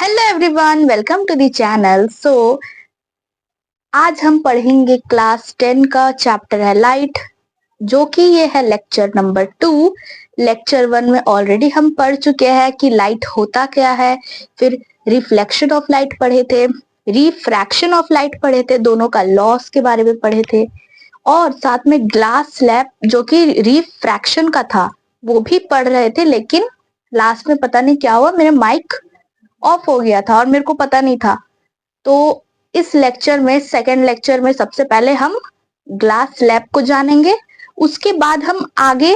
Hello everyone, welcome to the channel. आज हम पढ़ेंगे क्लास 10 का चैप्टर है लाइट, जो कि ये है लेक्चर नंबर 2। लेक्चर 1 में ऑलरेडी हम पढ़ चुके हैं कि लाइट होता क्या है। फिर रिफ्लेक्शन ऑफ लाइट पढ़े थे, रिफ्रैक्शन ऑफ लाइट पढ़े थे, दोनों का लॉस के बारे में पढ़े थे। और साथ में ग्लास स्लैब जो कि रिफ्रैक्शन का था वो भी पढ़ रहे थे, लेकिन लास्ट में पता नहीं क्या हुआ, मेरे माइक ऑफ हो गया था और मेरे को पता नहीं था। तो इस लेक्चर में, सेकेंड लेक्चर में, सबसे पहले हम ग्लास स्लैब को जानेंगे, उसके बाद हम आगे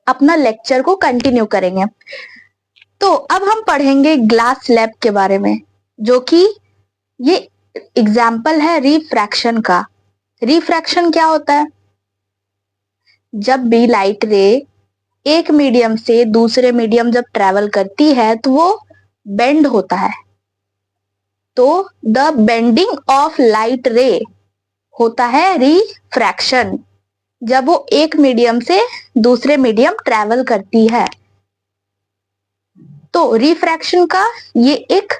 अपना लेक्चर को कंटिन्यू करेंगे। तो अब हम पढ़ेंगे ग्लास स्लैब के बारे में, जो कि ये एग्जाम्पल है रिफ्रैक्शन का। रिफ्रैक्शन क्या होता है? जब भी लाइट रे एक मीडियम से दूसरे मीडियम जब ट्रेवल करती है तो वो बेंड होता है। तो द बेंडिंग ऑफ लाइट रे होता है रिफ्रैक्शन, जब वो एक मीडियम से दूसरे मीडियम ट्रेवल करती है। तो रिफ्रैक्शन का ये एक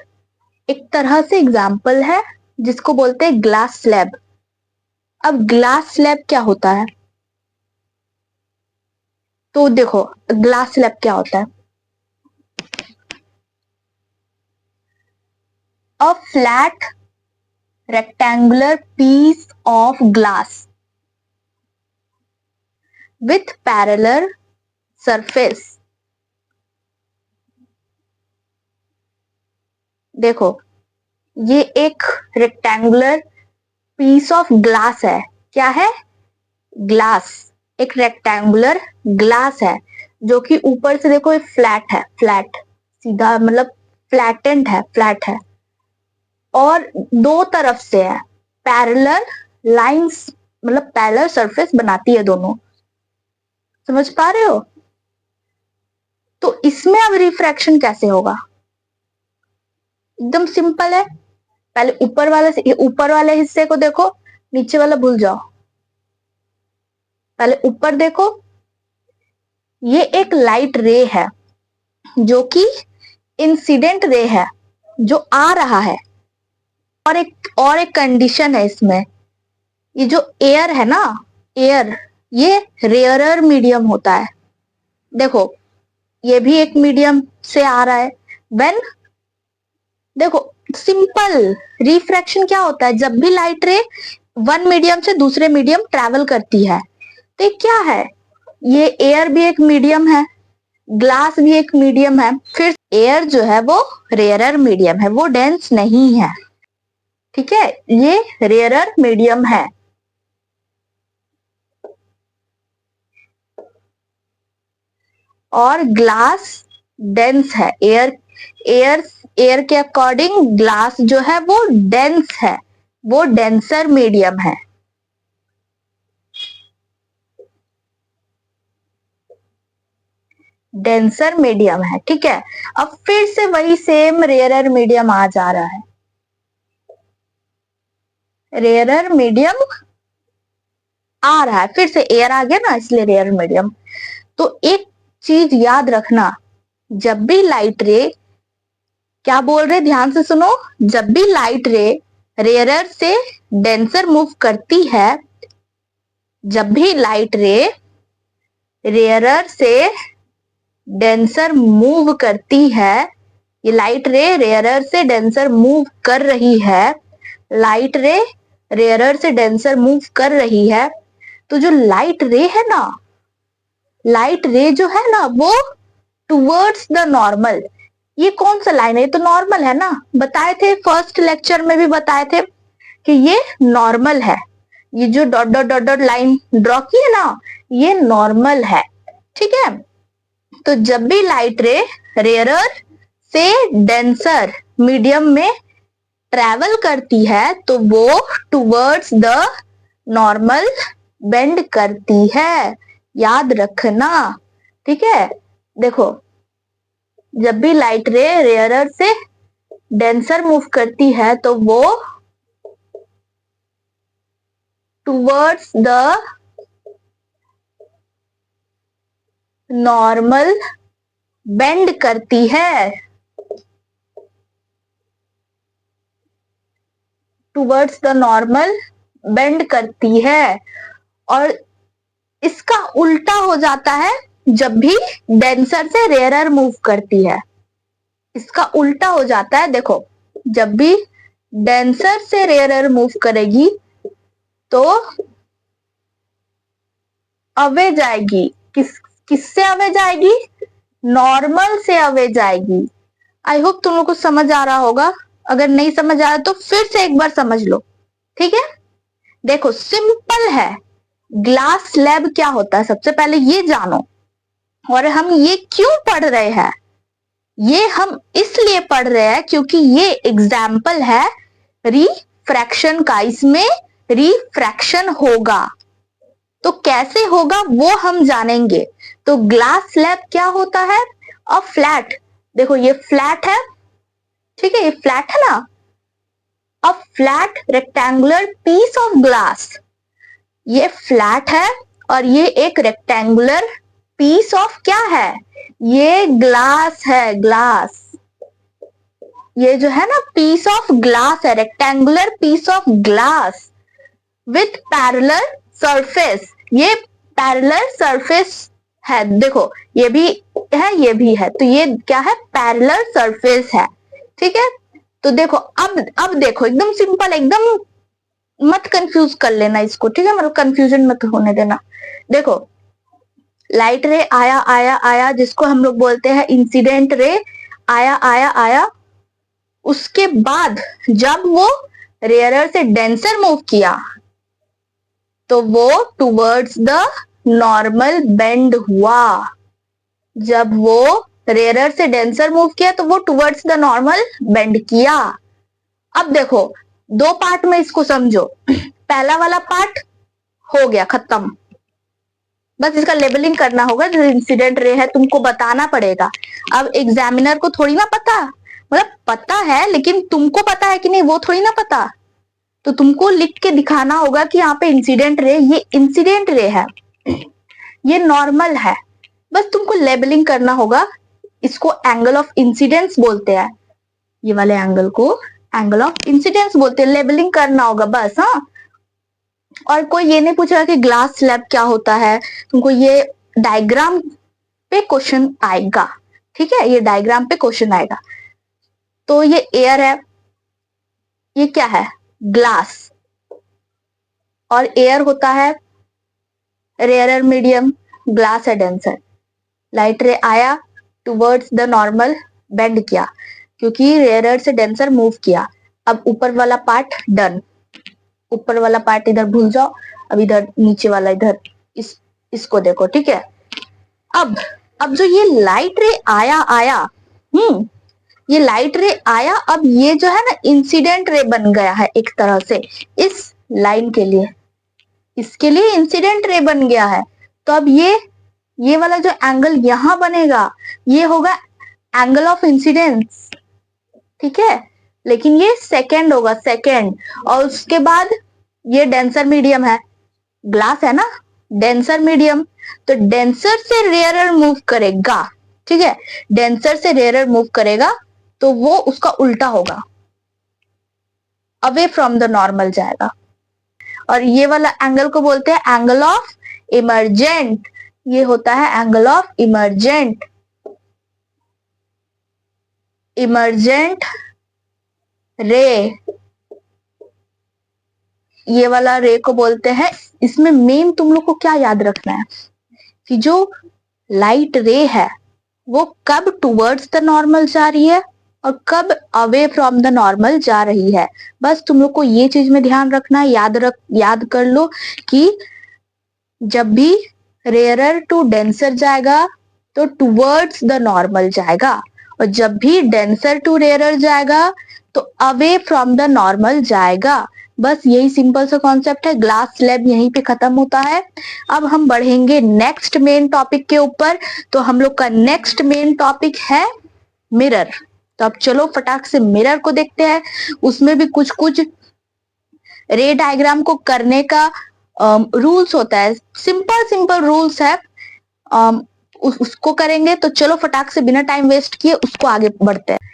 तरह से एग्जाम्पल है जिसको बोलते हैं ग्लास स्लैब। अब ग्लास स्लैब क्या होता है? तो देखो, ग्लास स्लैब क्या होता है? A flat rectangular piece of glass with parallel surface। देखो, ये एक रेक्टेंगुलर पीस ऑफ ग्लास है। क्या है? ग्लास। एक रेक्टेंगुलर ग्लास है जो कि ऊपर से देखो फ्लैट है, फ्लैट सीधा, मतलब फ्लैटेंड है, फ्लैट है, और दो तरफ से है पैरेलल लाइंस, मतलब पैरेलल सरफेस बनाती है दोनों। समझ पा रहे हो? तो इसमें अब रिफ्रैक्शन कैसे होगा? एकदम सिंपल है। पहले ऊपर वाले हिस्से को देखो, नीचे वाला भूल जाओ। पहले ऊपर देखो, ये एक लाइट रे है जो कि इंसिडेंट रे है, जो आ रहा है। और एक कंडीशन है इसमें, ये जो एयर है ना, एयर, ये रेयरर मीडियम होता है। देखो, ये भी एक मीडियम से आ रहा है। व्हेन, देखो, सिंपल रिफ्रैक्शन क्या होता है? जब भी लाइट रे वन मीडियम से दूसरे मीडियम ट्रेवल करती है, तो क्या है? ये एयर भी एक मीडियम है, ग्लास भी एक मीडियम है। फिर एयर जो है वो रेयरर मीडियम है, वो डेंस नहीं है। ठीक है, ये रेयरर मीडियम है। और ग्लास डेंस है। एयर एयर के अकॉर्डिंग ग्लास जो है वो डेंस है, वो डेंसर मीडियम है। डेंसर मीडियम है, ठीक है। अब फिर से वही सेम रेयरर मीडियम आ जा रहा है। रेयरर मीडियम आ रहा है, फिर से एयर आ गया ना, इसलिए रेयर मीडियम। तो एक चीज याद रखना, जब भी लाइट रे, क्या बोल रहे, ध्यान से सुनो, जब भी लाइट रे रेयरर से डेंसर मूव करती है, जब भी लाइट रे रेयरर से डेंसर मूव करती है, ये लाइट रे रेयरर से डेंसर मूव कर रही है, लाइट रे रेयरर से डेंसर मूव कर रही है, तो जो लाइट रे है ना, लाइट रे जो है ना, वो टुवर्ड्स द नॉर्मल। ये कौन सा लाइन है? ये तो नॉर्मल है ना, बताए थे फर्स्ट लेक्चर में भी बताए थे कि ये नॉर्मल है। ये जो dot dot dot dot line draw की है ना, ये नॉर्मल है। ठीक है, तो जब भी लाइट रे रेयरर से डेंसर मीडियम में ट्रेवल करती है तो वो टुवर्ड्स द नॉर्मल बेंड करती है, याद रखना। ठीक है, देखो, जब भी लाइट रे रेयरर से डेंसर मूव करती है तो वो टुवर्ड्स द नॉर्मल बेंड करती है। टुवर्ड्स द नॉर्मल बेंड करती है, और इसका उल्टा हो जाता है जब भी डेंसर से रेयरर मूव करती है। इसका उल्टा हो जाता है, देखो जब भी डेंसर से रेयरर मूव करेगी तो अवे जाएगी, किससे अवे जाएगी? नॉर्मल से अवे जाएगी। आई होप तुम लोग को समझ आ रहा होगा, अगर नहीं समझ आ रहा तो फिर से एक बार समझ लो, ठीक है। देखो सिंपल है, ग्लास स्लैब क्या होता है सबसे पहले ये जानो। और हम ये क्यों पढ़ रहे हैं? ये हम इसलिए पढ़ रहे हैं क्योंकि ये एग्जाम्पल है रिफ्रैक्शन का, इसमें रिफ्रैक्शन होगा। तो कैसे होगा वो हम जानेंगे। तो ग्लास स्लैब क्या होता है? अ फ्लैट, देखो ये फ्लैट है, ठीक है, ये फ्लैट है ना, a flat rectangular piece of glass. ये फ्लैट है और ये एक रेक्टेंगुलर पीस ऑफ क्या है? ये ग्लास है, ग्लास। ये जो है ना पीस ऑफ ग्लास है, rectangular piece of glass with parallel surface. ये पैरेलल सरफेस है, देखो ये भी है ये भी है, तो ये क्या है? पैरेलल सरफेस है, ठीक है। तो देखो अब देखो एकदम सिंपल, एकदम मत कंफ्यूज कर लेना इसको, ठीक है, मतलब कंफ्यूजन मत होने देना। देखो लाइट रे आया आया आया, जिसको हम लोग बोलते हैं इंसिडेंट रे, आया आया आया। उसके बाद जब वो रेयरर से डेंसर मूव किया तो वो टुवर्ड्स द नॉर्मल बेंड हुआ। जब वो रेयरर से डेंसर मूव किया तो वो टुवर्ड्स द नॉर्मल बेंड किया। अब देखो दो पार्ट में इसको समझो। पहला वाला पार्ट हो गया खत्म, बस इसका लेबलिंग करना होगा। जो इंसिडेंट रे है तुमको बताना पड़ेगा। अब एग्जामिनर को थोड़ी ना पता, मतलब पता है लेकिन तुमको पता है कि नहीं वो थोड़ी ना पता। तो तुमको लिख के दिखाना होगा कि यहाँ पे इंसिडेंट रे, ये इंसिडेंट रे है, ये नॉर्मल है, बस तुमको लेबलिंग करना होगा। इसको एंगल ऑफ इंसिडेंस बोलते हैं, ये वाले एंगल को एंगल ऑफ इंसिडेंस बोलते हैं, लेबलिंग करना होगा बस। हाँ, और कोई ये नहीं पूछेगा कि ग्लास स्लैब क्या होता है, तुमको ये डायग्राम पे क्वेश्चन आएगा, ठीक है, ये डायग्राम पे क्वेश्चन आएगा। तो ये एयर है, ये क्या है? ग्लास, और एयर होता है रेयरर मीडियम, ग्लास है डेंसर। लाइट रे आया टुवर्ड्स द नॉर्मल बेंड किया क्योंकि रेयरर से डेंसर मूव किया। अब ऊपर वाला पार्ट डन, ऊपर वाला पार्ट इधर भूल जाओ, अब इधर नीचे वाला इधर इसको देखो, ठीक है। अब जो ये लाइट रे आया आया, ये लाइट रे आया, अब ये जो है ना इंसिडेंट रे बन गया है एक तरह से इस लाइन के लिए, इसके लिए इंसिडेंट रे बन गया है। तो अब ये वाला जो एंगल यहां बनेगा ये होगा एंगल ऑफ इंसिडेंस, ठीक है, लेकिन ये सेकेंड होगा, सेकेंड। और उसके बाद ये डेंसर मीडियम है, ग्लास है ना, डेंसर मीडियम, तो डेंसर से रेयरर मूव करेगा, ठीक है, डेंसर से रेयरर मूव करेगा तो वो उसका उल्टा होगा, अवे फ्रॉम द नॉर्मल जाएगा। और ये वाला एंगल को बोलते हैं एंगल ऑफ इमर्जेंट, ये होता है एंगल ऑफ इमर्जेंट, इमर्जेंट रे, ये वाला रे को बोलते हैं। इसमें मेन तुम लोग को क्या याद रखना है कि जो लाइट रे है वो कब टुवर्ड्स द नॉर्मल जा रही है और कब अवे फ्रॉम द नॉर्मल जा रही है। बस तुम लोग को ये चीज में ध्यान रखना है, याद कर लो कि जब भी रेयरर टू डेंसर जाएगा तो टुवर्ड्स द नॉर्मल जाएगा, और जब भी डेंसर टू रेयरर जाएगा तो अवे फ्रॉम द नॉर्मल जाएगा। बस यही सिंपल सा कॉन्सेप्ट है। ग्लास स्लैब यहीं पे खत्म होता है। अब हम बढ़ेंगे नेक्स्ट मेन टॉपिक के ऊपर। तो हम लोग का नेक्स्ट मेन टॉपिक है मिरर। तो अब चलो फटाक से मिरर को देखते हैं। उसमें भी कुछ कुछ रे डायग्राम को करने का रूल्स होता है, सिंपल रूल्स है, उसको करेंगे। तो चलो फटाक से बिना टाइम वेस्ट किए उसको आगे बढ़ते हैं।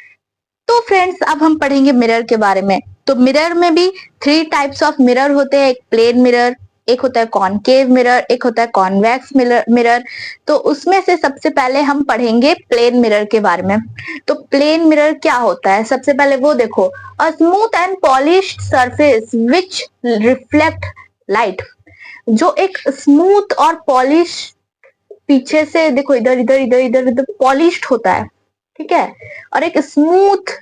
तो फ्रेंड्स अब हम पढ़ेंगे मिरर के बारे में। तो मिरर में भी 3 टाइप्स ऑफ मिरर होते हैं, एक प्लेन मिरर, एक होता है कॉनकेव मिरर, एक होता है कॉन्वेक्स मिरर। तो उसमें से सबसे पहले हम पढ़ेंगे प्लेन मिरर के बारे में। तो प्लेन मिरर क्या होता है, सबसे पहले वो देखो, a smooth and polished surface which reflect light. जो एक स्मूथ और पॉलिश, पीछे से देखो इधर इधर इधर इधर इधर पॉलिश्ड होता है, ठीक है, और एक स्मूथ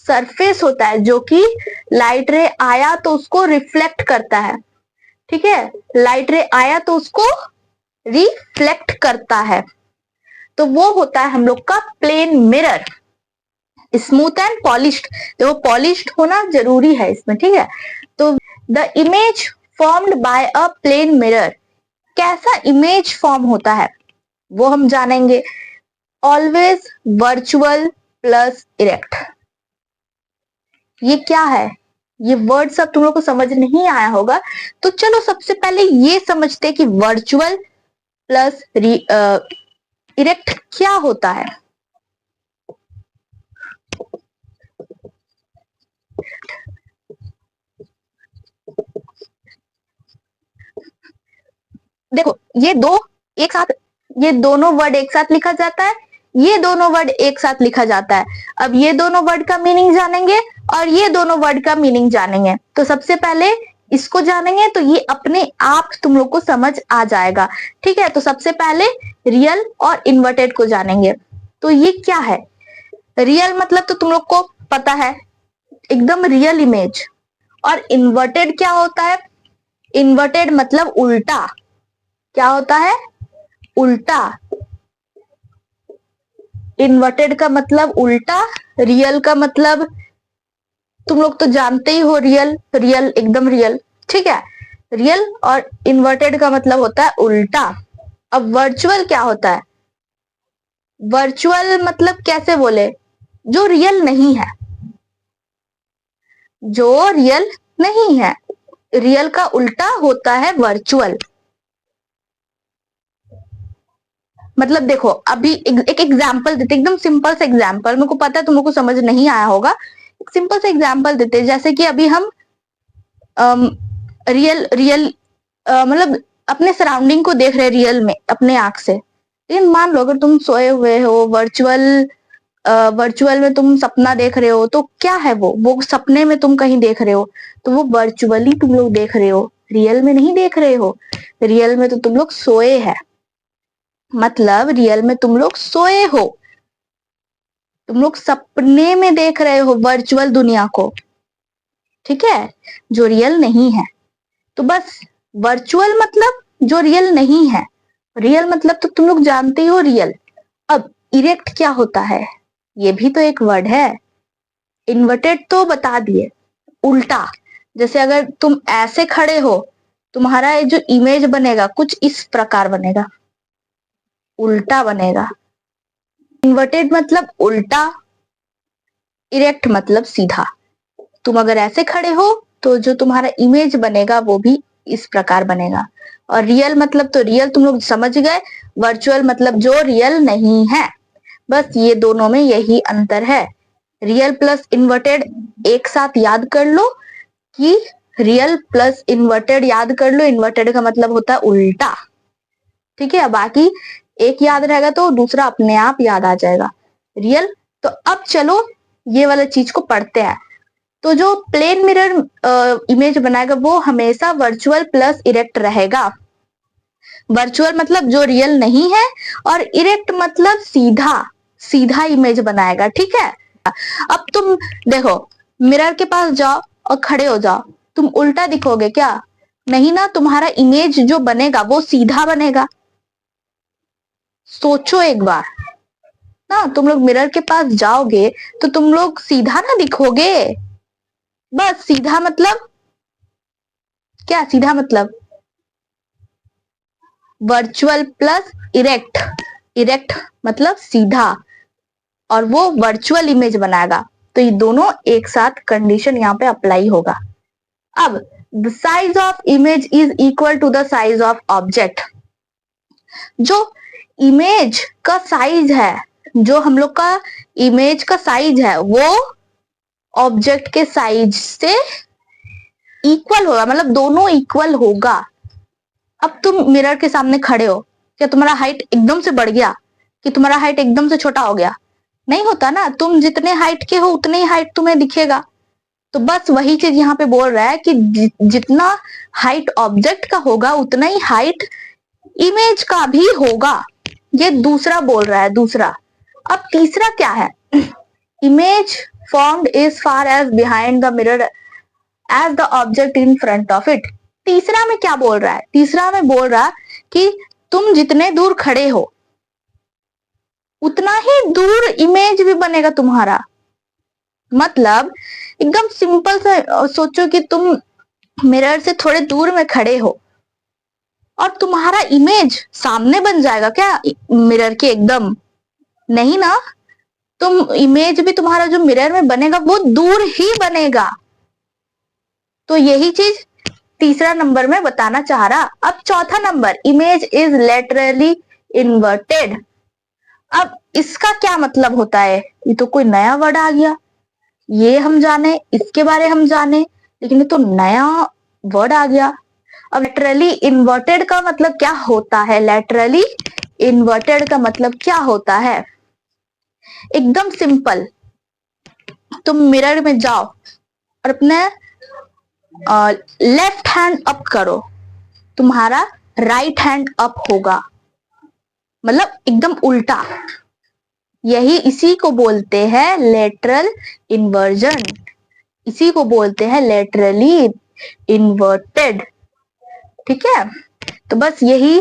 सरफेस होता है जो कि लाइट रे आया तो उसको रिफ्लेक्ट करता है, ठीक है, लाइट रे आया तो उसको रिफ्लेक्ट करता है। तो वो होता है हम लोग का plane mirror. Smooth and polished, तो पॉलिश्ड होना जरूरी है इसमें, ठीक है। तो the image formed by a plane mirror, कैसा इमेज फॉर्म होता है वो हम जानेंगे। Always virtual plus erect. ये क्या है, ये वर्ड सब तुम लोग को समझ नहीं आया होगा, तो चलो सबसे पहले ये समझते हैं कि वर्चुअल प्लस इरेक्ट क्या होता है। देखो ये दो एक साथ, ये दोनों वर्ड एक साथ लिखा जाता है, ये दोनों वर्ड एक साथ लिखा जाता है। अब ये दोनों वर्ड का मीनिंग जानेंगे और ये दोनों वर्ड का मीनिंग जानेंगे। तो सबसे पहले इसको जानेंगे तो ये अपने आप तुम लोग को समझ आ जाएगा, ठीक है। तो सबसे पहले रियल और इन्वर्टेड को जानेंगे। तो ये क्या है, रियल मतलब तो तुम लोग को पता है, एकदम रियल इमेज। और इन्वर्टेड क्या होता है, इन्वर्टेड मतलब उल्टा, क्या होता है, उल्टा। इन्वर्टेड का मतलब उल्टा, रियल का मतलब तुम लोग तो जानते ही हो, रियल, रियल एकदम रियल, ठीक है। रियल और इन्वर्टेड का मतलब होता है उल्टा। अब वर्चुअल क्या होता है, वर्चुअल मतलब कैसे बोले, जो रियल नहीं है, जो रियल नहीं है, रियल का उल्टा होता है वर्चुअल। मतलब देखो अभी एक एग्जांपल देते, एकदम सिंपल सा एग्जांपल, मेरे को पता है तुम लोग को समझ नहीं आया होगा, एक सिंपल सा एग्जांपल देते, जैसे कि अभी हम रियल रियल मतलब अपने सराउंडिंग को देख रहे हैं रियल में अपने आंख से। लेकिन मान लो अगर तुम सोए हुए हो, वर्चुअल में तुम सपना देख रहे हो, तो क्या है वो सपने में तुम कहीं देख रहे हो, तो वो वर्चुअली तुम लोग देख रहे हो, रियल में नहीं देख रहे हो। रियल में तो तुम लोग सोए हैं, मतलब रियल में तुम लोग सोए हो, तुम लोग सपने में देख रहे हो वर्चुअल दुनिया को, ठीक है, जो रियल नहीं है। तो बस वर्चुअल मतलब जो रियल नहीं है, रियल मतलब तो तुम लोग जानते हो रियल। अब इरेक्ट क्या होता है, ये भी तो एक वर्ड है। इन्वर्टेड तो बता दिए, उल्टा। जैसे अगर तुम ऐसे खड़े हो, तुम्हारा ये जो इमेज बनेगा कुछ इस प्रकार बनेगा, उल्टा बनेगा। इन्वर्टेड मतलब उल्टा, इरेक्ट मतलब सीधा। तुम अगर ऐसे खड़े हो तो जो तुम्हारा इमेज बनेगा वो भी इस प्रकार बनेगा। और रियल मतलब तो रियल तुम लोग समझ गए, वर्चुअल मतलब जो रियल नहीं है। बस ये दोनों में यही अंतर है। रियल प्लस इन्वर्टेड एक साथ याद कर लो कि रियल प्लस इन्वर्टेड याद कर लो, इन्वर्टेड का मतलब होता है उल्टा, ठीक है। बाकी एक याद रहेगा तो दूसरा अपने आप याद आ जाएगा, रियल। तो अब चलो ये वाला चीज को पढ़ते हैं। तो जो प्लेन मिरर इमेज बनाएगा वो हमेशा वर्चुअल प्लस इरेक्ट रहेगा। वर्चुअल मतलब जो रियल नहीं है, और इरेक्ट मतलब सीधा सीधा इमेज बनाएगा, ठीक है। अब तुम देखो, मिरर के पास जाओ और खड़े हो जाओ, तुम उल्टा दिखोगे क्या, नहीं ना, तुम्हारा इमेज जो बनेगा वो सीधा बनेगा। सोचो एक बार ना, तुम लोग मिरर के पास जाओगे तो तुम लोग सीधा ना दिखोगे। बस सीधा मतलब क्या, सीधा मतलब वर्चुअल प्लस इरेक्ट, इरेक्ट मतलब सीधा, और वो वर्चुअल इमेज बनाएगा। तो ये दोनों एक साथ कंडीशन यहाँ पे अप्लाई होगा। अब the size of image is equal to the size of object. जो इमेज का साइज है, जो हम लोग का इमेज का साइज है वो ऑब्जेक्ट के साइज से इक्वल होगा, मतलब दोनों इक्वल होगा। अब तुम मिरर के सामने खड़े हो, क्या तुम्हारा हाइट एकदम से बढ़ गया कि तुम्हारा हाइट एकदम से छोटा हो गया? नहीं होता ना, तुम जितने हाइट के हो उतने ही हाइट तुम्हें दिखेगा। तो बस वही चीज यहाँ पे बोल रहा है कि जितना हाइट ऑब्जेक्ट का होगा उतना ही हाइट इमेज का भी होगा। ये दूसरा बोल रहा है, दूसरा। अब तीसरा क्या है? Image formed is far as behind the mirror as the object in front of it। तीसरा में क्या बोल रहा है? तीसरा में बोल रहा कि तुम जितने दूर खड़े हो उतना ही दूर इमेज भी बनेगा तुम्हारा। मतलब एकदम सिंपल सा सोचो कि तुम मिरर से थोड़े दूर में खड़े हो और तुम्हारा इमेज सामने बन जाएगा क्या मिरर के एकदम? नहीं ना, तुम इमेज भी तुम्हारा जो मिरर में बनेगा वो दूर ही बनेगा। तो यही चीज तीसरा नंबर में बताना चाह रहा। अब चौथा number, image is laterally inverted. अब इसका क्या मतलब होता है? ये तो कोई नया वर्ड आ गया, ये हम जाने, इसके बारे हम जाने, लेकिन ये तो नया वर्ड आ गया। अब लेटरली इन्वर्टेड का मतलब क्या होता है? लेटरली इन्वर्टेड का मतलब क्या होता है? एकदम सिंपल, तुम मिरर में जाओ और अपने लेफ्ट हैंड अप करो, तुम्हारा राइट हैंड अप होगा, मतलब एकदम उल्टा। यही इसी को बोलते हैं लेटरल इन्वर्जन, इसी को बोलते हैं लेटरली इन्वर्टेड। ठीक है, तो बस यही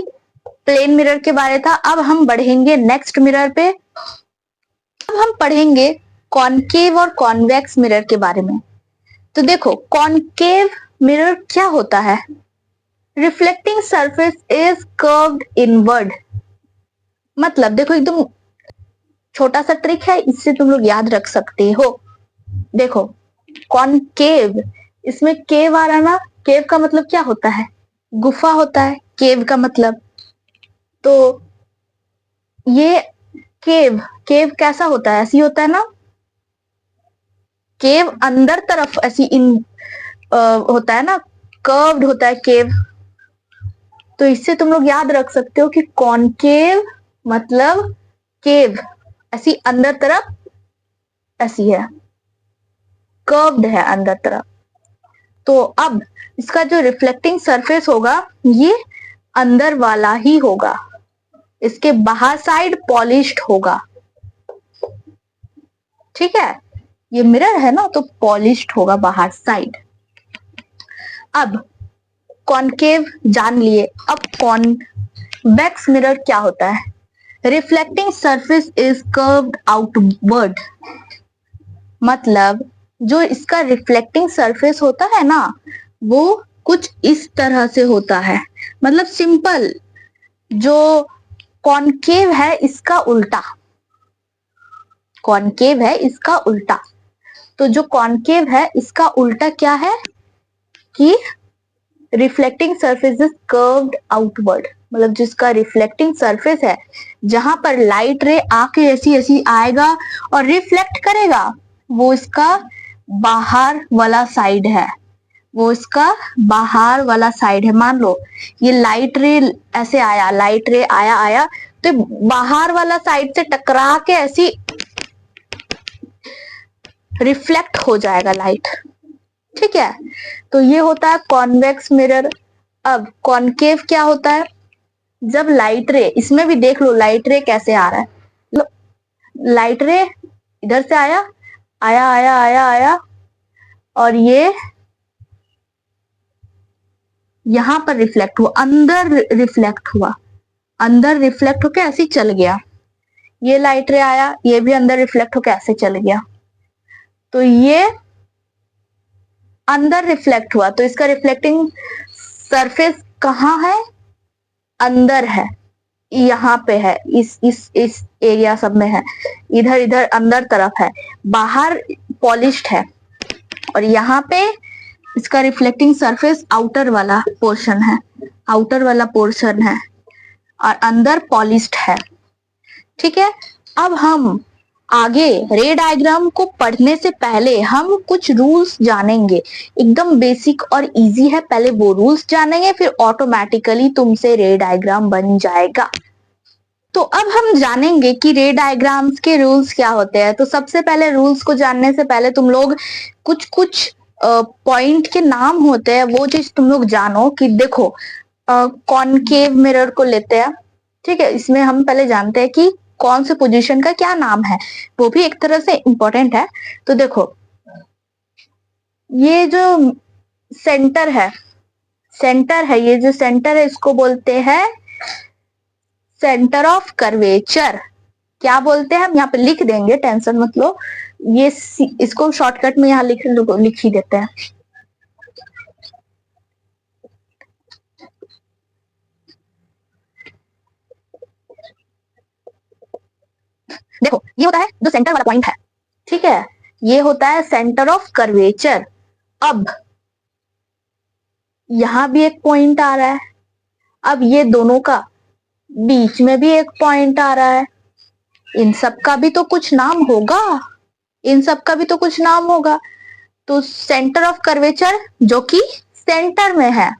प्लेन मिरर के बारे था। अब हम बढ़ेंगे नेक्स्ट मिरर पे। अब हम पढ़ेंगे कॉनकेव और कॉन्वेक्स मिरर के बारे में। तो देखो, कॉनकेव मिरर क्या होता है? Reflecting surface is curved inward. मतलब देखो, एकदम छोटा सा ट्रिक है, इससे तुम लोग याद रख सकते हो। देखो, कॉनकेव, इसमें केव आ रहा ना, केव का मतलब क्या होता है? गुफा होता है केव का मतलब। तो ये केव, केव कैसा होता है? ऐसी होता है ना, केव अंदर तरफ ऐसी होता है ना, कर्व्ड होता है केव। तो इससे तुम लोग याद रख सकते हो कि कॉनकेव मतलब केव, ऐसी अंदर तरफ ऐसी है, कर्व्ड है अंदर तरफ। तो अब इसका जो रिफ्लेक्टिंग सरफेस होगा ये अंदर वाला ही होगा, इसके बाहर साइड पॉलिश्ड होगा। ठीक है, ये मिरर है ना, तो पॉलिश्ड होगा बाहर साइड। अब कॉनकेव जान लिए, अब कॉन्वेक्स मिरर क्या होता है? Reflecting surface is curved outward. मतलब जो इसका रिफ्लेक्टिंग सरफेस होता है ना, वो कुछ इस तरह से होता है। मतलब सिंपल, जो कॉनकेव है इसका उल्टा, कॉनकेव है इसका उल्टा। तो जो कॉनकेव है इसका उल्टा क्या है कि reflecting surface is curved outward. मतलब जिसका रिफ्लेक्टिंग सरफेस है, जहां पर लाइट रे आके ऐसी ऐसी आएगा और रिफ्लेक्ट करेगा, वो इसका बाहर वाला साइड है, वो इसका बाहर वाला साइड है। मान लो ये लाइट रे ऐसे आया, लाइट रे आया आया तो बाहर वाला साइड से टकरा के ऐसी रिफ्लेक्ट हो जाएगा लाइट। ठीक है, तो ये होता है कॉन्वेक्स मिरर। अब कॉनकेव क्या होता है? जब लाइट रे, इसमें भी देख लो लाइट रे कैसे आ रहा है, लाइट रे इधर से आया आया आया आया आया और ये यहां पर रिफ्लेक्ट हुआ, अंदर रिफ्लेक्ट हुआ, अंदर रिफ्लेक्ट होके ऐसे चल गया। ये लाइट रे आया, ये भी अंदर रिफ्लेक्ट होके ऐसे चल गया, तो ये अंदर रिफ्लेक्ट हुआ। तो इसका रिफ्लेक्टिंग सरफेस कहाँ है? अंदर है, यहाँ पे है, इस एरिया सब में है, इधर इधर अंदर तरफ है, बाहर पॉलिश्ड है, और यहाँ पे इसका रिफ्लेक्टिंग सरफेस आउटर वाला पोर्शन है, आउटर वाला पोर्शन है, और अंदर पॉलिश्ड है। ठीक है, अब हम आगे रे डायग्राम को पढ़ने से पहले हम कुछ रूल्स जानेंगे, एकदम बेसिक और इजी है, पहले वो रूल्स जानेंगे फिर ऑटोमेटिकली तुमसे रे डायग्राम बन जाएगा। तो अब हम जानेंगे कि रे डायग्राम्स के रूल्स क्या होते हैं। तो सबसे पहले रूल्स को जानने से पहले तुम लोग कुछ कुछ पॉइंट के नाम होते हैं, वो चीज तुम लोग जानो कि देखो कॉनकेव मिरर को लेते हैं, ठीक है। इसमें हम पहले जानते हैं कि कौन से पोजीशन का क्या नाम है, वो भी एक तरह से इंपॉर्टेंट है। तो देखो ये जो सेंटर है, ये जो सेंटर है इसको बोलते हैं सेंटर ऑफ कर्वेचर। क्या बोलते हैं हम यहाँ पे लिख देंगे, टेंशन मत लो, ये इसको शॉर्टकट में यहाँ लिख ही देते हैं। देखो ये होता है जो सेंटर वाला पॉइंट है, ठीक है, ये होता है सेंटर ऑफ कर्वेचर। अब यहां भी एक पॉइंट आ रहा है, अब ये दोनों का बीच में भी एक पॉइंट आ रहा है, इन सब का भी तो कुछ नाम होगा, इन सब का भी तो कुछ नाम होगा। तो सेंटर ऑफ कर्वेचर जो कि सेंटर में है,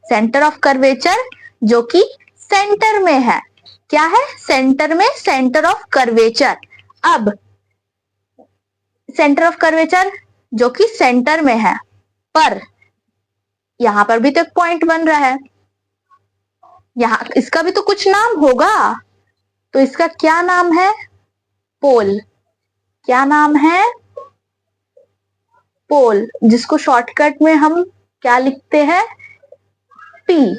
सेंटर ऑफ कर्वेचर जो कि सेंटर में है, क्या है सेंटर में, सेंटर ऑफ कर्वेचर। अब सेंटर ऑफ कर्वेचर जो कि सेंटर में है, पर यहां पर भी तो एक पॉइंट बन रहा है, यहां इसका भी तो कुछ नाम होगा, तो इसका क्या नाम है, पोल। क्या नाम है, पोल, जिसको शॉर्टकट में हम क्या लिखते हैं, पी।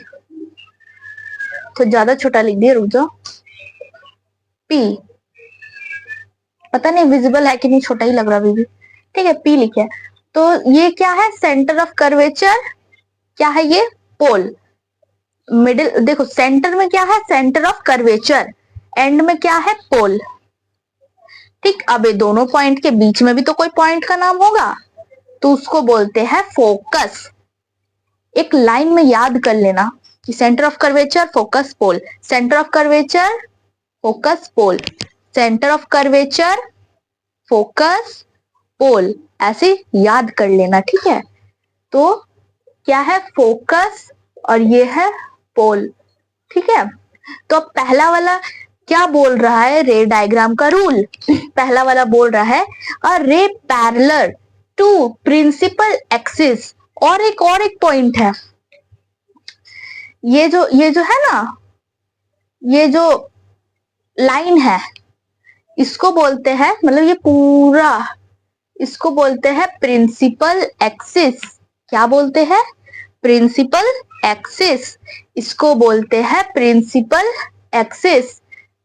तो ज्यादा छोटा लिख दिया, रुक जाओ, पी। पता नहीं विजिबल है कि नहीं, छोटा ही लग रहा अभी भी, ठीक है, पी लिखे। तो ये क्या है, सेंटर ऑफ कर्वेचर, क्या है ये, पोल। मिडिल देखो सेंटर में क्या है, सेंटर ऑफ कर्वेचर, एंड में क्या है, पोल, ठीक। अब ये दोनों पॉइंट के बीच में भी तो कोई पॉइंट का नाम होगा, तो उसको बोलते हैं फोकस। एक लाइन में याद कर लेना कि centre of curvature focus pole, centre of curvature focus pole, centre of curvature focus pole, ऐसे याद कर लेना, ठीक है। तो क्या है, फोकस और ये है पोल, ठीक है। तो अब पहला वाला क्या बोल रहा है, रे डायग्राम का रूल पहला वाला बोल रहा है a ray parallel to principal axis. और एक पॉइंट है, ये जो है ना, ये जो लाइन है इसको बोलते हैं, मतलब ये पूरा इसको बोलते हैं प्रिंसिपल एक्सिस। क्या बोलते हैं, प्रिंसिपल एक्सिस, इसको बोलते हैं प्रिंसिपल एक्सिस,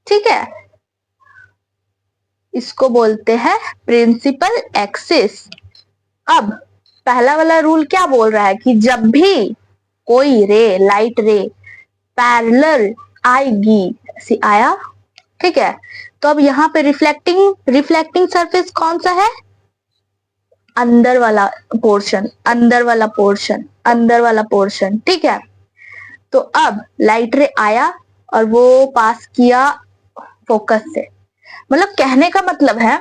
ठीक है, इसको बोलते हैं प्रिंसिपल एक्सिस। अब पहला वाला रूल क्या बोल रहा है कि जब भी कोई रे, लाइट रे पैरेलल आएगी, ऐसी आया, ठीक है, तो अब यहाँ पे रिफ्लेक्टिंग सरफेस कौन सा है, अंदर वाला पोर्शन, अंदर वाला पोर्शन, अंदर वाला पोर्शन, ठीक है। तो अब लाइट रे आया और वो पास किया फोकस से, मतलब कहने का मतलब है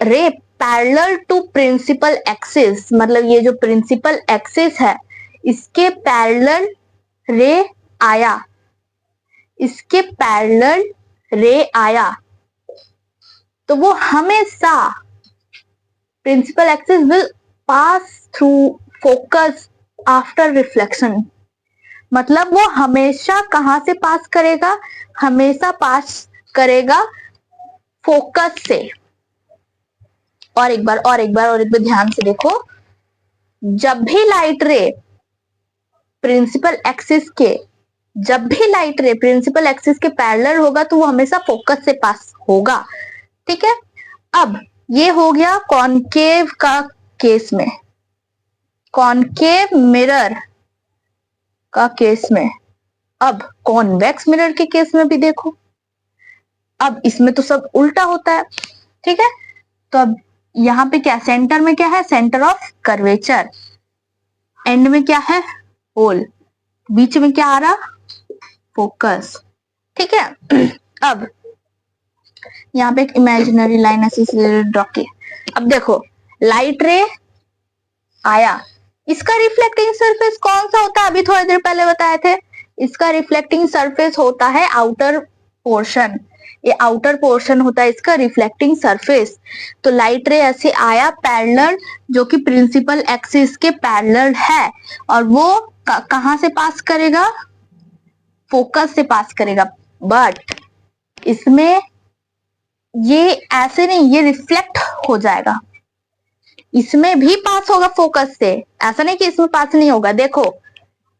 ray parallel to principal axis, मतलब ये जो प्रिंसिपल एक्सिस है इसके पैरेलल रे आया, इसके पैरेलल रे आया, तो वो हमेशा principal axis will pass through focus after reflection, मतलब वो हमेशा कहां से पास करेगा, हमेशा पास करेगा फोकस से। और एक बार ध्यान से देखो, जब भी लाइट रे प्रिंसिपल एक्सिस के, जब भी लाइट रे प्रिंसिपल एक्सिस के पैरेलल होगा तो वो हमेशा फोकस से पास होगा, ठीक है। अब ये हो गया कॉनकेव का केस में, कॉनकेव मिरर का केस में। अब कॉन्वेक्स मिरर के केस में भी देखो, अब इसमें तो सब उल्टा होता है, ठीक है। तो अब यहाँ पे क्या, सेंटर में क्या है, सेंटर ऑफ कर्वेचर, एंड में क्या है, होल, बीच में क्या आ रहा, फोकस, ठीक है। अब यहाँ पे एक इमेजिनरी लाइन ऐसे ड्रॉ की। अब देखो लाइट रे आया, इसका रिफ्लेक्टिंग सरफेस कौन सा होता है, अभी थोड़ी देर पहले बताए थे, इसका रिफ्लेक्टिंग सरफेस होता है आउटर पोर्शन, ये आउटर पोर्शन होता है इसका रिफ्लेक्टिंग सरफेस। तो लाइट रे ऐसे आया पैरेलल, जो कि प्रिंसिपल एक्सिस के पैरेलल है, और वो कहां से पास करेगा, फोकस से पास करेगा। बट इसमें ये ऐसे नहीं, ये रिफ्लेक्ट हो जाएगा, इसमें भी पास होगा फोकस से, ऐसा नहीं कि इसमें पास नहीं होगा। देखो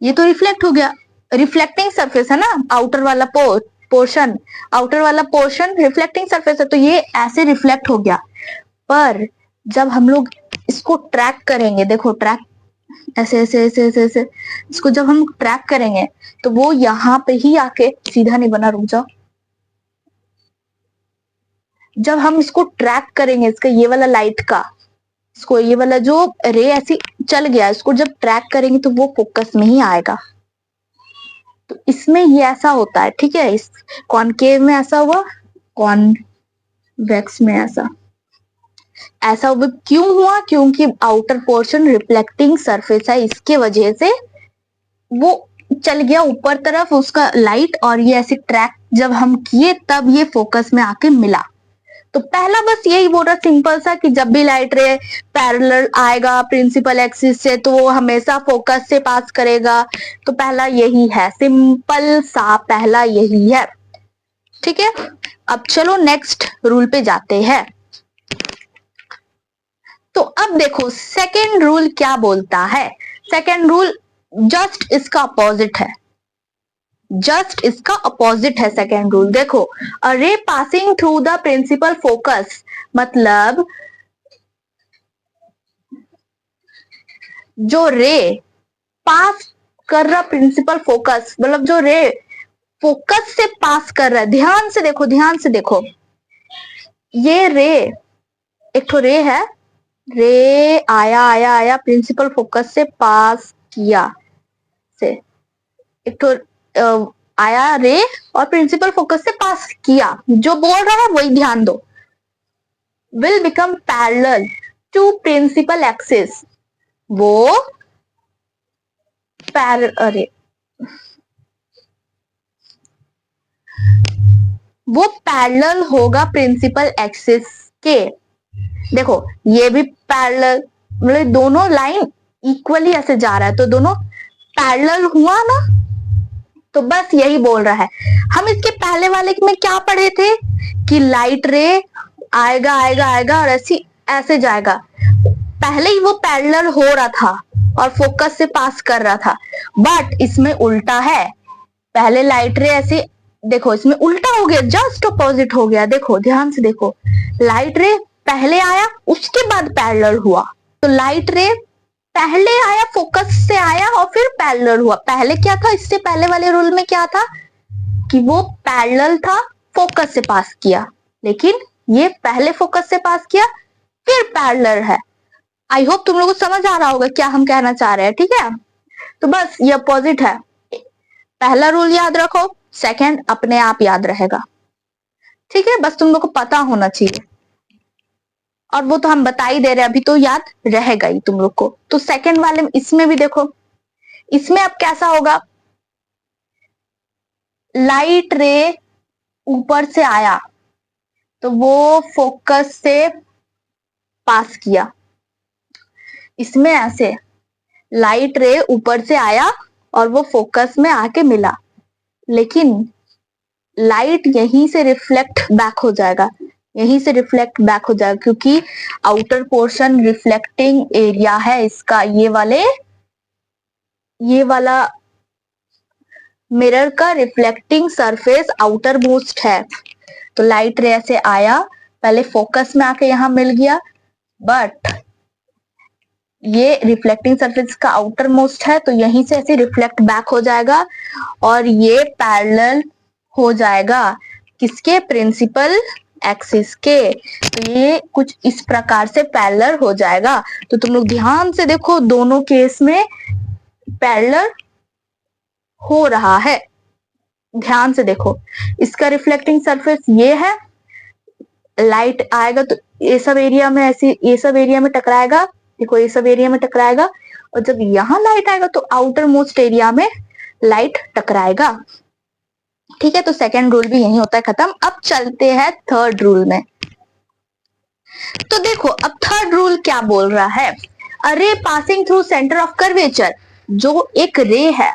ये तो रिफ्लेक्ट हो गया, रिफ्लेक्टिंग सरफेस है ना आउटर वाला पोर्शन, आउटर वाला पोर्शन रिफ्लेक्टिंग सरफेस है, तो ये ऐसे रिफ्लेक्ट हो गया। पर जब हम लोग इसको ट्रैक करेंगे, देखो ट्रैक ऐसे ऐसे ऐसे ऐसे ऐसे, इसको जब हम ट्रैक करेंगे तो वो यहाँ पे ही आके, सीधा नहीं बना, रुक जाओ, जब हम इसको ट्रैक करेंगे इसका ये वाला लाइट का, इसको ये वाला जो रे ऐसी चल गया, इसको जब ट्रैक करेंगे तो वो फोकस में ही आएगा। तो इसमें ये ऐसा होता है, ठीक है, इस कॉनकेव में ऐसा हुआ, कॉन्वेक्स में ऐसा ऐसा हुआ, क्यों हुआ, क्योंकि आउटर पोर्शन रिफ्लेक्टिंग सरफेस है, इसके वजह से वो चल गया ऊपर तरफ उसका लाइट, और ये ऐसे ट्रैक जब हम किए तब ये फोकस में आके मिला। तो पहला बस यही बोल रहा सिंपल सा कि जब भी लाइट रे पैरेलल आएगा प्रिंसिपल एक्सिस से तो वो हमेशा फोकस से पास करेगा। तो पहला यही है, सिंपल सा पहला यही है, ठीक है। अब चलो नेक्स्ट रूल पे जाते हैं। तो अब देखो सेकेंड रूल क्या बोलता है, सेकेंड रूल जस्ट इसका अपोजिट है, जस्ट इसका अपोजिट है सेकेंड रूल। देखो a ray passing through the principal focus, मतलब जो रे पास कर रहा प्रिंसिपल फोकस, मतलब जो रे फोकस से पास कर रहा है, ध्यान से देखो, ध्यान से देखो, ये रे एक तो रे है, रे आया आया आया प्रिंसिपल फोकस से पास किया, से एक तो आया रे और प्रिंसिपल फोकस से पास किया, जो बोल रहा है वही ध्यान दो, will become parallel to principal axis, वो अरे वो पैरेलल होगा प्रिंसिपल एक्सिस के। देखो ये भी पैरेलल, मतलब दोनों लाइन इक्वली ऐसे जा रहा है तो दोनों पैरेलल हुआ ना। तो बस यही बोल रहा है। हम इसके पहले वाले में क्या पढ़े थे कि लाइट रे आएगा आएगा आएगा और ऐसे जाएगा, पहले ही वो पैरेलल हो रहा था और फोकस से पास कर रहा था। बट इसमें उल्टा है, पहले लाइट रे ऐसे, देखो इसमें उल्टा हो गया, जस्ट अपोजिट हो गया। देखो ध्यान से देखो, लाइट रे पहले आया उसके बाद पैरेलल हुआ, तो लाइट रे पहले आया फोकस से आया और फिर पैरेलल हुआ। पहले क्या था, इससे पहले वाले रूल में क्या था कि वो पैरेलल था, फोकस से पास किया, लेकिन ये पहले फोकस से पास किया फिर पैरेलल है। आई होप तुम लोगों को समझ आ रहा होगा क्या हम कहना चाह रहे हैं, ठीक है। तो बस ये अपोजिट है, पहला रूल याद रखो, सेकंड अपने आप याद रहेगा, ठीक है, बस तुम लोग को पता होना चाहिए। और वो तो हम बता ही दे रहे हैं, अभी तो याद रहेगा ही तुम लोग को। तो सेकंड वाले में इसमें भी देखो, इसमें अब कैसा होगा, लाइट रे ऊपर से आया तो वो फोकस से पास किया, इसमें ऐसे लाइट रे ऊपर से आया और वो फोकस में आके मिला, लेकिन लाइट यहीं से रिफ्लेक्ट बैक हो जाएगा, यहीं से रिफ्लेक्ट बैक हो जाएगा, क्योंकि आउटर पोर्शन रिफ्लेक्टिंग एरिया है इसका, ये वाला मिरर का रिफ्लेक्टिंग सरफेस आउटर मोस्ट है। तो लाइट रे से आया, पहले फोकस में आके यहां मिल गया, बट ये रिफ्लेक्टिंग सरफेस का आउटर मोस्ट है तो यहीं से ऐसे रिफ्लेक्ट बैक हो जाएगा और ये पैरेलल हो जाएगा किसके, प्रिंसिपल एक्सिस के। तो ये कुछ इस प्रकार से पैरेलल हो जाएगा। तो तुम लोग ध्यान से देखो, दोनों केस में पैरेलल हो रहा है, ध्यान से देखो, इसका रिफ्लेक्टिंग सरफेस ये है, लाइट आएगा तो ये सब एरिया में ऐसे, ये सब एरिया में टकराएगा, देखो ये सब एरिया में टकराएगा, और जब यहाँ लाइट आएगा तो आउटर मोस्ट एरिया में लाइट टकराएगा। ठीक है, तो सेकेंड रूल भी यही होता है खत्म। अब चलते हैं थर्ड रूल में। तो देखो अब थर्ड रूल क्या बोल रहा है, a ray passing through centre of curvature, जो एक रे है,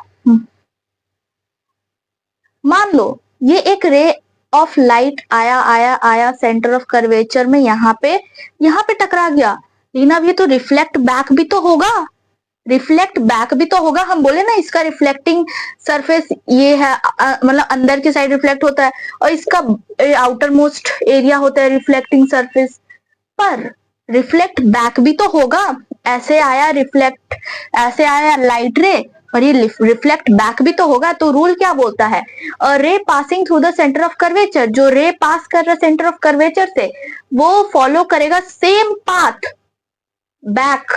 मान लो ये एक रे ऑफ लाइट आया आया आया सेंटर ऑफ कर्वेचर में, यहाँ पे टकरा गया, लेकिन अब ये तो रिफ्लेक्ट बैक भी तो होगा, रिफ्लेक्ट बैक भी तो होगा। हम बोले ना इसका रिफ्लेक्टिंग सरफेस ये है, मतलब अंदर की साइड रिफ्लेक्ट होता है, और इसका आउटर मोस्ट एरिया होता है रिफ्लेक्टिंग सरफेस, पर रिफ्लेक्ट बैक भी तो होगा। ऐसे आया रिफ्लेक्ट, ऐसे आया लाइट रे, और ये रिफ्लेक्ट बैक भी तो होगा। तो रूल क्या बोलता है, रे passing through the centre of curvature, जो रे पास कर रहा है सेंटर ऑफ कर्वेचर से, वो फॉलो करेगा सेम पाथ बैक,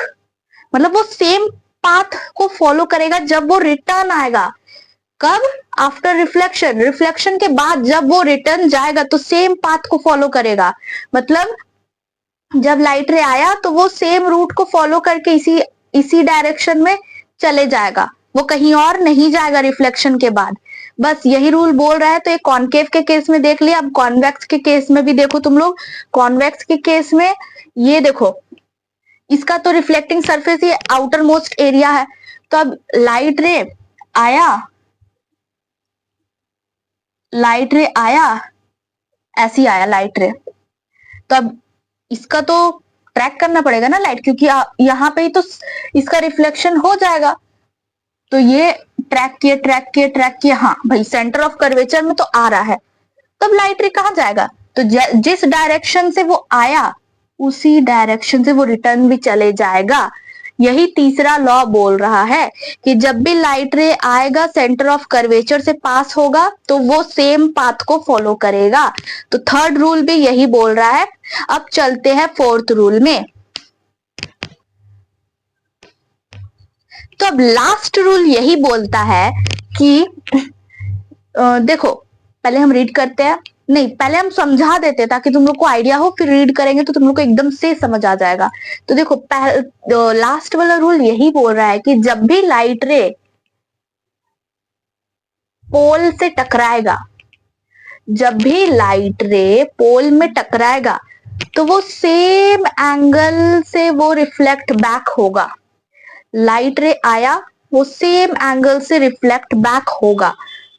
मतलब वो सेम पाथ को फॉलो करेगा जब वो रिटर्न आएगा। कब? आफ्टर रिफ्लेक्शन, रिफ्लेक्शन के बाद जब वो रिटर्न जाएगा तो सेम पाथ को फॉलो करेगा। मतलब जब लाइट रे आया तो वो सेम रूट को फॉलो करके इसी डायरेक्शन में चले जाएगा, वो कहीं और नहीं जाएगा रिफ्लेक्शन के बाद। बस यही रूल बोल रहा है। तो ये कॉनकेव के केस में देख लिया, अब कॉन्वेक्स के केस में भी देखो तुम लोग। कॉन्वेक्स के केस में ये देखो, इसका तो रिफ्लेक्टिंग सरफेस ये आउटर मोस्ट एरिया है, तो अब लाइट रे आया, ऐसी आया लाइट रे, तो अब इसका तो ट्रैक करना पड़ेगा ना लाइट, क्योंकि यहाँ पे ही तो इसका रिफ्लेक्शन हो जाएगा। तो ये ट्रैक किए, हाँ भाई सेंटर ऑफ कर्वेचर में तो आ रहा है, तब लाइट रे कहाँ जाएगा, तो जिस डायरेक्शन से वो आया उसी डायरेक्शन से वो रिटर्न भी चले जाएगा। यही तीसरा लॉ बोल रहा है कि जब भी लाइट रे आएगा सेंटर ऑफ कर्वेचर से पास होगा तो वो सेम पाथ को फॉलो करेगा। तो थर्ड रूल भी यही बोल रहा है। अब चलते हैं फोर्थ रूल में। तो अब लास्ट रूल यही बोलता है कि देखो पहले हम रीड करते हैं, नहीं पहले हम समझा देते ताकि तुम लोग को आइडिया हो, फिर रीड करेंगे तो तुम लोग को एकदम से समझ आ जाएगा। तो देखो लास्ट वाला रूल यही बोल रहा है कि जब भी लाइट रे पोल से टकराएगा, जब भी लाइट रे पोल में टकराएगा तो वो सेम एंगल से वो रिफ्लेक्ट बैक होगा। लाइट रे आया, वो सेम एंगल से रिफ्लेक्ट बैक होगा।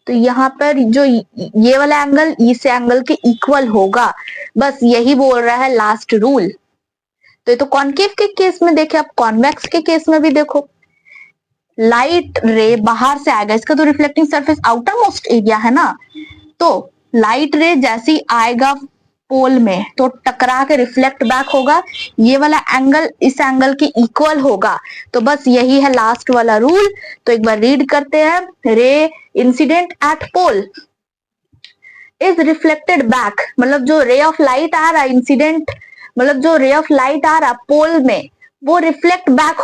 तो यहाँ पर जो ये वाला एंगल इस एंगल के इक्वल होगा। बस यही बोल रहा है लास्ट रूल। तो ये तो कॉनकेव के केस में देखे, अब कॉन्वेक्स के केस में भी देखो, लाइट रे बाहर से आएगा, इसका तो reflecting surface outer most area है ना, तो लाइट रे जैसे ही आएगा पोल में तो टकरा के रिफ्लेक्ट बैक होगा, ये वाला एंगल इस एंगल के इक्वल होगा। तो बस यही है लास्ट वाला रूल। तो एक बार रीड करते हैं, ray incident at pole is reflected back, मतलब जो रे ऑफ लाइट आ रहा है इंसिडेंट, मतलब जो रे ऑफ लाइट आ रहा पोल में वो रिफ्लेक्ट बैक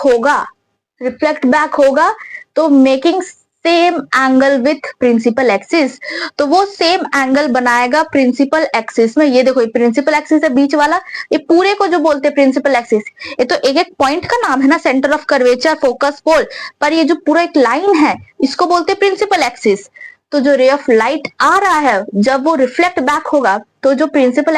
होगा, तो making same angle with principal axis. तो वो सेम एंगल बनाएगा प्रिंसिपल एक्सिस में। ये देखो, ये प्रिंसिपल एक्सिस है बीच वाला, ये पूरे को जो बोलते हैं प्रिंसिपल एक्सिस, ये तो एक एक पॉइंट का नाम है ना, सेंटर ऑफ कर्वेचर, फोकस, पोल, पर ये जो पूरा एक लाइन है इसको बोलते हैं प्रिंसिपल एक्सिस। तो जो रे ऑफ लाइट आ रहा है जब वो रिफ्लेक्ट बैक होगा तो जो प्रिंसिपल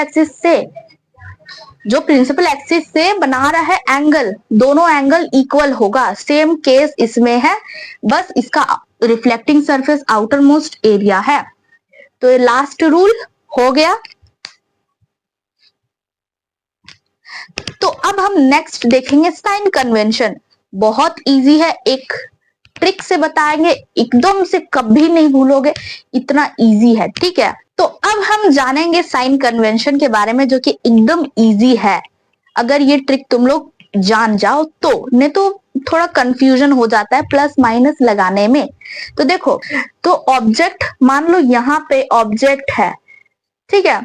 एक्सिस से बना रहा है एंगल, दोनों एंगल इक्वल होगा। सेम केस इसमें है, बस इसका reflecting surface outer most area है। तो ये लास्ट रूल हो गया। तो अब हम नेक्स्ट देखेंगे साइन कन्वेंशन। बहुत इजी है, एक ट्रिक से बताएंगे, एकदम से कभी नहीं भूलोगे, इतना इजी है। ठीक है, तो अब हम जानेंगे साइन कन्वेंशन के बारे में, जो कि एकदम इजी है। अगर ये ट्रिक तुम लोग जान जाओ तो, नहीं तो थोड़ा कंफ्यूजन हो जाता है प्लस माइनस लगाने में। तो देखो, तो ऑब्जेक्ट मान लो यहाँ पे ऑब्जेक्ट है, ठीक है,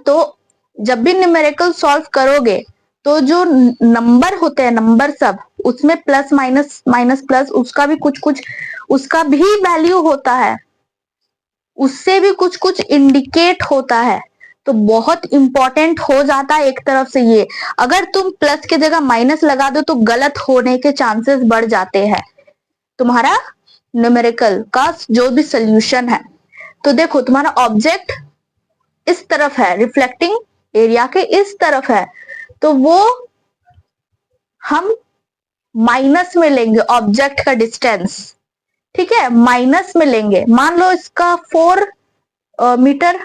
तो जब भी न्यूमेरिकल सॉल्व करोगे तो जो नंबर होते हैं, नंबर सब, उसमें प्लस माइनस माइनस प्लस, उसका भी कुछ उसका भी वैल्यू होता है, उससे भी कुछ इंडिकेट होता है। तो बहुत इंपॉर्टेंट हो जाता है एक तरफ से ये। अगर तुम प्लस की जगह माइनस लगा दो तो गलत होने के चांसेस बढ़ जाते हैं तुम्हारा न्यूमेरिकल का जो भी सोल्यूशन है। तो देखो तुम्हारा ऑब्जेक्ट इस तरफ है, रिफ्लेक्टिंग एरिया के इस तरफ है, तो वो हम माइनस में लेंगे ऑब्जेक्ट का डिस्टेंस। ठीक है, माइनस में लेंगे। मान लो इसका 4 मीटर,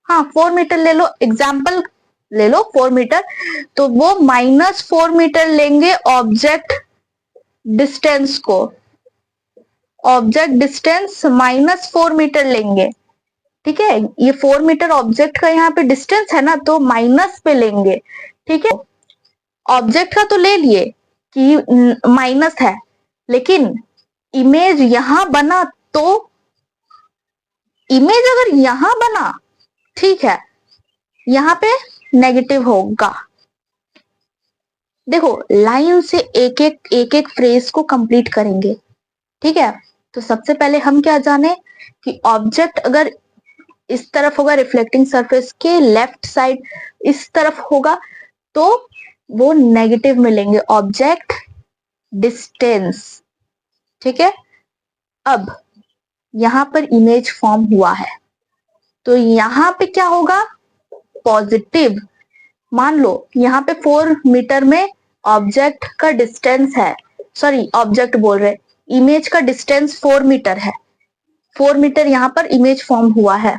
हाँ 4 मीटर ले लो, एग्जाम्पल ले लो 4 मीटर, तो वो -4 मीटर लेंगे ऑब्जेक्ट डिस्टेंस को। ऑब्जेक्ट डिस्टेंस -4 मीटर लेंगे। ठीक है, ये 4 मीटर ऑब्जेक्ट का यहाँ पे डिस्टेंस है ना, तो माइनस पे लेंगे। ठीक है, ऑब्जेक्ट का तो ले लिए कि माइनस है, लेकिन इमेज यहां बना तो, इमेज अगर यहां बना, ठीक है, यहां पे नेगेटिव होगा। देखो लाइन से एक एक फ्रेज को कंप्लीट करेंगे। ठीक है, तो सबसे पहले हम क्या जाने कि ऑब्जेक्ट अगर इस तरफ होगा, रिफ्लेक्टिंग सरफेस के लेफ्ट साइड इस तरफ होगा, तो वो नेगेटिव मिलेंगे ऑब्जेक्ट डिस्टेंस। ठीक है, अब यहां पर इमेज फॉर्म हुआ है, तो यहां पे क्या होगा, पॉजिटिव। मान लो यहाँ पे 4 मीटर में ऑब्जेक्ट का डिस्टेंस है, सॉरी ऑब्जेक्ट बोल रहे, इमेज का डिस्टेंस 4 मीटर है। 4 मीटर यहाँ पर इमेज फॉर्म हुआ है,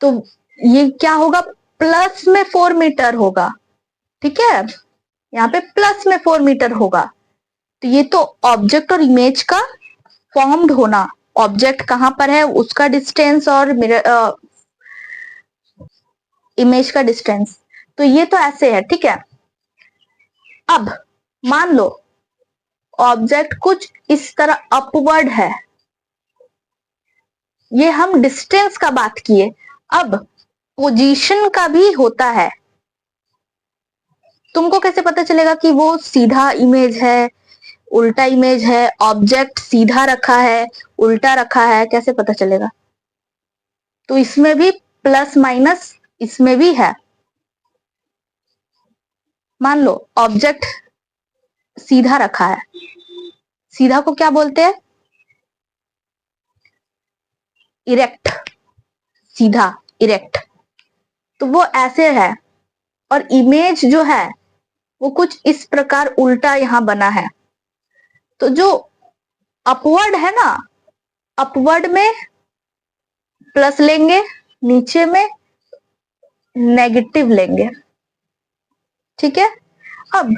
तो ये क्या होगा, प्लस में 4 मीटर होगा। ठीक है, यहाँ पे प्लस में 4 मीटर होगा। तो ये तो ऑब्जेक्ट और इमेज का फॉर्म्ड होना, ऑब्जेक्ट कहां पर है उसका डिस्टेंस और इमेज का डिस्टेंस, तो ये तो ऐसे है। ठीक है, अब मान लो ऑब्जेक्ट कुछ इस तरह अपवर्ड है, ये हम डिस्टेंस का बात किए, अब पोजीशन का भी होता है। तुमको कैसे पता चलेगा कि वो सीधा इमेज है, उल्टा इमेज है, ऑब्जेक्ट सीधा रखा है, उल्टा रखा है, कैसे पता चलेगा? तो इसमें भी प्लस माइनस इसमें भी है। मान लो ऑब्जेक्ट सीधा रखा है, सीधा को क्या बोलते हैं, इरेक्ट, सीधा इरेक्ट, तो वो ऐसे है। और इमेज जो है वो कुछ इस प्रकार उल्टा यहां बना है। तो जो अपवर्ड है ना, अपवर्ड में प्लस लेंगे, नीचे में नेगेटिव लेंगे। ठीक है, अब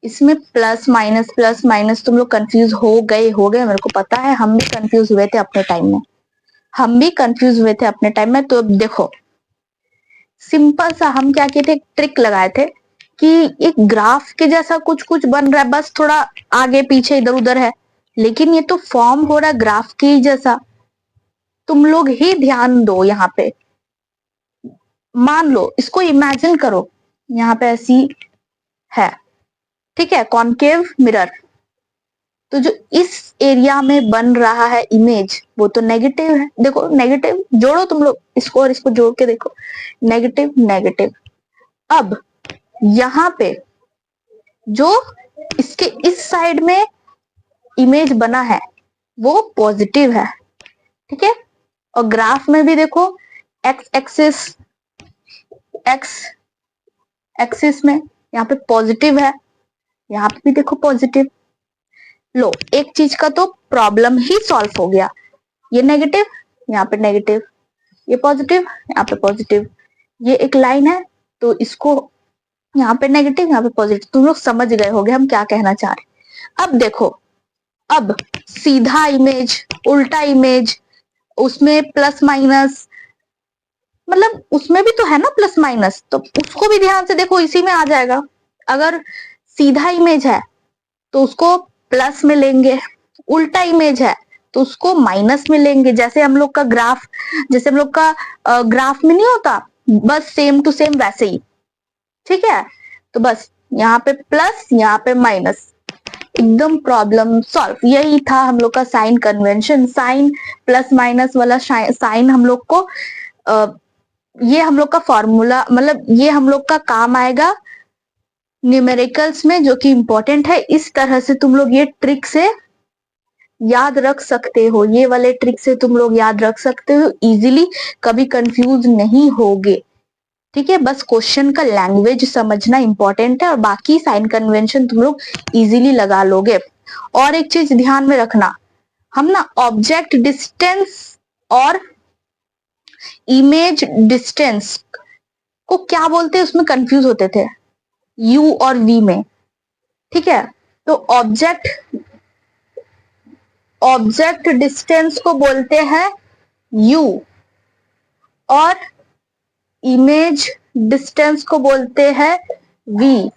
इसमें प्लस माइनस तुम लोग कंफ्यूज हो गए, मेरे को पता है, हम भी कंफ्यूज हुए थे अपने टाइम में, हम भी कंफ्यूज हुए थे अपने टाइम में। तो अब देखो सिंपल सा हम क्या किए थे, ट्रिक लगाए थे कि एक ग्राफ के जैसा कुछ कुछ बन रहा है, बस थोड़ा आगे पीछे इधर उधर है, लेकिन ये तो फॉर्म हो रहा है ग्राफ के जैसा। तुम लोग ही ध्यान दो यहाँ पे, मान लो इसको इमेजिन करो, यहाँ पे ऐसी है। ठीक है, कॉनकेव मिरर, तो जो इस एरिया में बन रहा है इमेज वो तो नेगेटिव है। देखो नेगेटिव जोड़ो तुम लोग इसको और इसको जोड़ के देखो, नेगेटिव नेगेटिव। अब यहाँ पे जो इसके इस साइड में इमेज बना है वो पॉजिटिव है। ठीक है, और ग्राफ में भी देखो एक्स एक्सिस, एक्स एक्सिस में यहाँ पे पॉजिटिव है, यहाँ पे भी देखो पॉजिटिव। लो एक चीज का तो प्रॉब्लम ही सॉल्व हो गया, ये नेगेटिव, यहाँ पे नेगेटिव, ये पॉजिटिव, यहाँ पे पॉजिटिव, ये एक लाइन है तो इसको यहाँ पे नेगेटिव, यहाँ पे पॉजिटिव। तुम लोग समझ गए होगे हम क्या कहना चाह रहे। अब देखो, अब सीधा इमेज, उल्टा इमेज, उसमें प्लस माइनस, मतलब उसमें भी तो है ना प्लस माइनस, तो उसको भी ध्यान से देखो, इसी में आ जाएगा। अगर सीधा इमेज है तो उसको प्लस में लेंगे, उल्टा इमेज है तो उसको माइनस में लेंगे। जैसे हम लोग का ग्राफ, जैसे हम लोग का ग्राफ में नहीं होता, बस सेम टू सेम वैसे ही। ठीक है, तो बस यहाँ पे प्लस, यहाँ पे माइनस, एकदम प्रॉब्लम सॉल्व। यही था हम लोग का sign convention, sign plus minus वाला साइन हम लोग को ये हम लोग का फॉर्मूला, मतलब ये हम लोग का काम आएगा न्यूमेरिकल्स में, जो कि इंपॉर्टेंट है। इस तरह से तुम लोग ये ट्रिक से याद रख सकते हो, ये वाले ट्रिक से तुम लोग याद रख सकते हो इजीली, कभी कंफ्यूज नहीं होगे। ठीक है, बस क्वेश्चन का लैंग्वेज समझना इंपॉर्टेंट है, और बाकी साइन कन्वेंशन तुम लोग इजीली लगा लोगे। और एक चीज ध्यान में रखना, हम ना ऑब्जेक्ट डिस्टेंस और इमेज डिस्टेंस को क्या बोलते हैं उसमें कंफ्यूज होते थे, यू और वी में। ठीक है, तो ऑब्जेक्ट डिस्टेंस को बोलते हैं यू, और इमेज डिस्टेंस को बोलते हैं वी।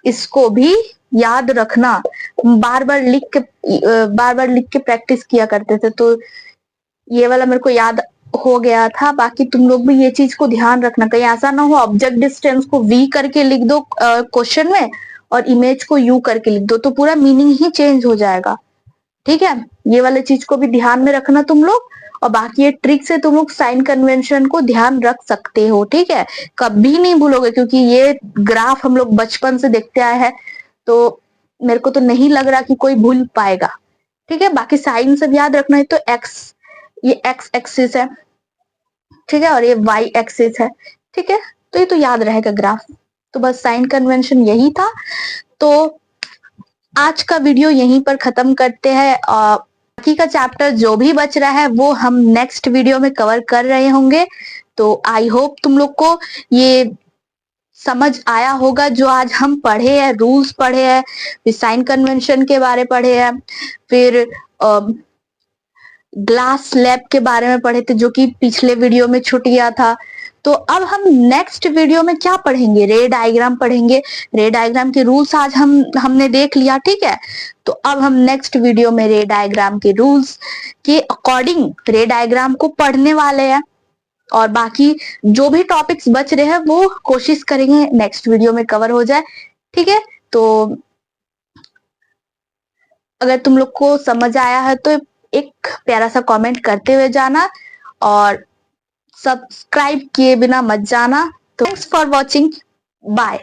इसको भी याद रखना, बार बार लिख के प्रैक्टिस किया करते थे, तो ये वाला मेरे को याद हो गया था। बाकी तुम लोग भी ये चीज को ध्यान रखना, कहीं ऐसा ना हो ऑब्जेक्ट डिस्टेंस को वी करके लिख दो क्वेश्चन में, और इमेज को यू करके लिख दो, तो पूरा मीनिंग ही चेंज हो जाएगा। ठीक है, ये वाले चीज को भी ध्यान में रखना तुम लोग। और बाकी ये ट्रिक से तुम लोग साइन कन्वेंशन को ध्यान रख सकते हो। ठीक है, कभी नहीं भूलोगे, क्योंकि ये ग्राफ हम लोग बचपन से देखते आए हैं, तो मेरे को तो नहीं लग रहा कि कोई भूल पाएगा। ठीक है, बाकी साइन सब याद रखना है। तो ये एक्स एक्सिस है, ठीक है, और ये वाई एक्सिस है। ठीक है, तो ये तो याद रहेगा ग्राफ। तो बस साइन कन्वेंशन यही था। तो आज का वीडियो यहीं पर खत्म करते हैं। बाकी का चैप्टर जो भी बच रहा है वो हम नेक्स्ट वीडियो में कवर कर रहे होंगे। तो आई होप तुम लोग को ये समझ आया होगा, जो आज हम पढ़े हैं, रूल्स पढ़े हैं, फिर साइन कन्वेंशन के बारे पढ़े हैं, फिर ग्लास स्लैब के बारे में पढ़े थे, जो कि पिछले वीडियो में छूट गया था। तो अब हम नेक्स्ट वीडियो में क्या पढ़ेंगे, रे डायग्राम पढ़ेंगे। रे डायग्राम के रूल्स आज हमने देख लिया। ठीक है, तो अब हम नेक्स्ट वीडियो में रे डायग्राम के रूल्स के अकॉर्डिंग रे डायग्राम को पढ़ने वाले हैं। और बाकी जो भी टॉपिक्स बच रहे हैं वो कोशिश करेंगे नेक्स्ट वीडियो में कवर हो जाए। ठीक है, तो अगर तुम लोग को समझ आया है तो एक प्यारा सा कमेंट करते हुए जाना, और सब्सक्राइब किए बिना मत जाना। तो थैंक्स फॉर वॉचिंग, बाय।